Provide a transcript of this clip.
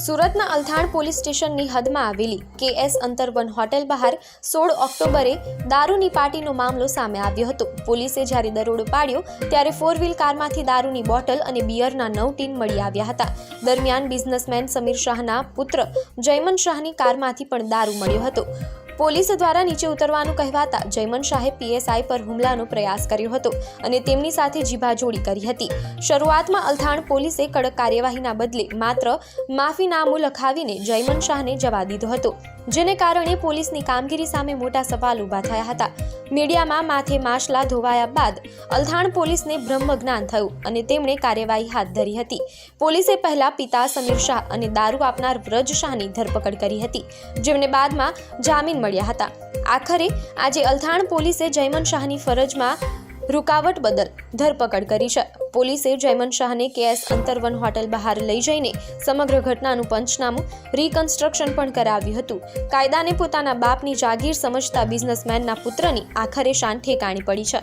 સુરતના અલથાણ પોલીસ સ્ટેશનની હદમાં આવેલી KS અંતરવન હોટેલ બહાર 16 ઓક્ટોબરે દારૂની પાર્ટીનો મામલો સામે આવ્યો હતો। પોલીસે જ્યારે દરોડો પાડ્યો ત્યારે 4 વ્હીલ કારમાંથી દારૂની બોટલ અને બિયરના 9 ટીન મળી આવ્યા હતા। દરમિયાન બિઝનેસમેન સમીર શાહના પુત્ર જયમન શાહની કારમાંથી પણ દારૂ મળ્યો હતો। પોલીસ દ્વારા નીચે ઉતરવાનું કહેવાતા જયમન શાહે PSI પર હુમલાનો પ્રયાસ કર્યો હતો અને તેમની સાથે જીભાજોડી કરી હતી। શરૂઆતમાં અલથાણ પોલીસે કડક કાર્યવાહીના બદલે માત્ર માફીનામું લખાવીને જયમન શાહને જવા દીધો હતો, જેને કારણે પોલીસની કામગીરી સામે મોટા સવાલ ઊભા થયા હતા। મીડિયામાં માથે માછલા ધોવાયા બાદ અલથાણ પોલીસને બ્રહ્મજ્ઞાન થયું અને તેમણે કાર્યવાહી હાથ ધરી હતી। પોલીસે પહેલા પિતા સમીર શાહ અને દારૂ આપનાર વ્રજ શાહની ધરપકડ કરી હતી, જેમને બાદમાં જામીન મળ્યા હતા। આખરે આજે અલથાણ પોલીસે જયમન શાહની ફરજમાં રૂકાવટ બદલ ધરપકડ કરી છે। પોલીસે જયમન શાહને KS અંતરવન હોટેલ બહાર લઈ જઈને સમગ્ર ઘટનાનું પંચનામું રિકન્સ્ટ્રક્શન પણ કરાવ્યું હતું। કાયદાને પોતાના બાપની જાગીર સમજતા બિઝનેસમેનના પુત્રની આખરે શાન ઠેકાણી પડી છે।